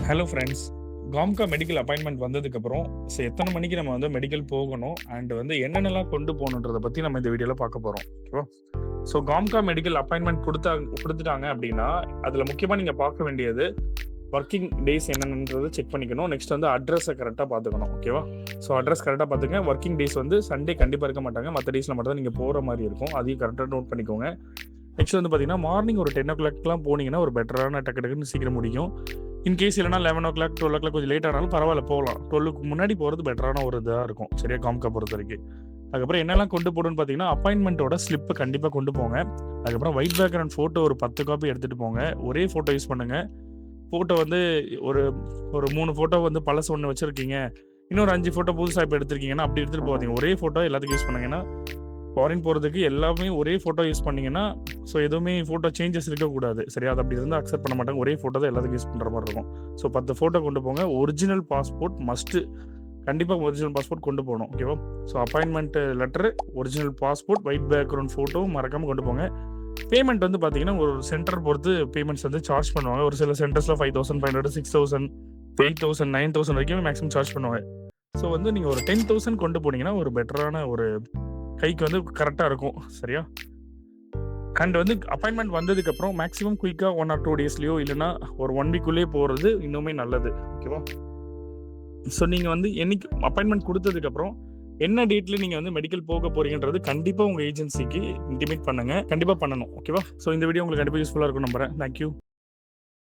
Hello friends. காம்கா medical appointment வந்ததுக்கப்புறம் எத்தனை மணிக்கு நம்ம வந்து மெடிக்கல் போகணும் அண்ட் வந்து என்னென்னலாம் கொண்டு போகணுன்றத பற்றி நம்ம இந்த வீடியோவில் பார்க்க போகிறோம். ஓகேவா? ஸோ காம்கா மெடிக்கல் அப்பாயின்மெண்ட் கொடுத்துட்டாங்க அப்படின்னா அதில் முக்கியமாக நீங்கள் பார்க்க வேண்டியது ஒர்க்கிங் டேஸ் என்னென்னன்றதை செக் பண்ணிக்கணும். நெக்ஸ்ட் வந்து அட்ரஸை கரெக்டாக பார்த்துக்கணும். ஓகேவா? ஸோ அட்ரஸ் கரெக்டாக பார்த்துங்க. ஒர்க்கிங் டேஸ் வந்து சண்டே கண்டிப்பாக இருக்க மாட்டாங்க. மற்ற டேஸில் மட்டும் தான் நீங்கள் போகிற மாதிரி இருக்கும். அதையும் கரெக்டாக நோட் பண்ணிக்கோங்க. நெக்ஸ்ட் வந்து பார்த்தீங்கன்னா மார்னிங் ஒரு 10 o'clock போனீங்கன்னா ஒரு பெட்டரான டக்குன்னு சீக்கிரம் முடியும். இன்கேஸ் இல்லைனா 11 o'clock 12 o'clock கொஞ்சம் லேட் ஆனாலும் பரவாயில்ல, போகலாம். 12க்கு முன்னாடி போகிறது பெட்டரான ஒரு இதாக இருக்கும். சரியா? காம்கா பொறுத்த வரைக்கும். அதுக்கப்புறம் என்னெல்லாம் கொண்டு போகணும்னு பார்த்தீங்கன்னா அப்பாயின்மெண்ட்டோட ஸ்லிப்பை கண்டிப்பாக கொண்டு போங்க. அதுக்கப்புறம் ஒயிட் பேக்ரவுண்ட் ஃபோட்டோ ஒரு 10 காப்பி எடுத்துகிட்டு போங்க. ஒரே ஃபோட்டோ யூஸ் பண்ணுங்கள். ஃபோட்டோ வந்து ஒரு ஒரு 3 ஃபோட்டோ வந்து பழசு ஒன்று வச்சுருக்கீங்க, இன்னொரு 5 ஃபோட்டோ புதுசாக இப்போ எடுத்திருக்கீங்கன்னா அப்படி எடுத்துகிட்டு போகாதீங்க. ஒரே ஃபோட்டோ எல்லாத்துக்கும் யூஸ் பண்ணுங்கன்னா ஃபாரின் போகிறதுக்கு எல்லாமே ஒரே ஃபோட்டோ யூஸ் பண்ணிங்கன்னா ஸோ எதுவுமே ஃபோட்டோ சேஞ்சஸ் இருக்கக்கூடாது. சரியா? அது அப்படி இருந்தால் அக்செப்ட் பண்ண மாட்டாங்க. ஒரே ஃபோட்டோ தான் எல்லாத்துக்கும் யூஸ் பண்ணுற மாதிரி இருக்கும். ஸோ 10 ஃபோட்டோ கொண்டு போங்க. ஒரிஜினல் பாஸ்போர்ட் மஸ்ட்டு, கண்டிப்பாக ஒரிஜினல் பாஸ்போர்ட் கொண்டு போகணும். ஓகேவா? So appointment letter, original passport, white background photo மறக்காமல் கொண்டு போங்க. பேமெண்ட் வந்து பார்த்தீங்கன்னா ஒரு சென்டர் பொறுத்து பேமெண்ட்ஸ் வந்து சார்ஜ் பண்ணுவாங்க. ஒரு சில சென்டர்ஸில் 5,500, 6,000, 8,000, 9,000 வரைக்கும் மேக்ஸிமம் சார்ஜ் பண்ணுவாங்க. ஸோ வந்து நீங்கள் ஒரு 10,000 கொண்டு போனீங்கன்னா ஒரு பெட்டரான ஒரு கைக்கு வந்து கரெக்டாக இருக்கும். சரியா? அண்ட் வந்து அப்பாயின்மெண்ட் வந்ததுக்கப்புறம் மேக்ஸிமம் குயிக்காக 1 or 2 டேஸ்லையோ இல்லைனா ஒரு 1 வீக்குள்ளேயே போகிறது இன்னுமே நல்லது. ஓகேவா? ஸோ நீங்கள் வந்து என்னைக்கு அப்பாயின்மெண்ட் கொடுத்ததுக்கப்புறம் என்ன டேட்டில் நீங்கள் வந்து மெடிக்கல் போக போகிறீங்கன்றது கண்டிப்பாக உங்கள் ஏஜென்சிக்கு இன்டிமேட் பண்ணுங்கள். கண்டிப்பாக பண்ணணும். ஓகேவா? ஸோ இந்த வீடியோ உங்களுக்கு கண்டிப்பாக யூஸ்ஃபுல்லாக இருக்கும் நம்புறேன். தேங்க்யூ.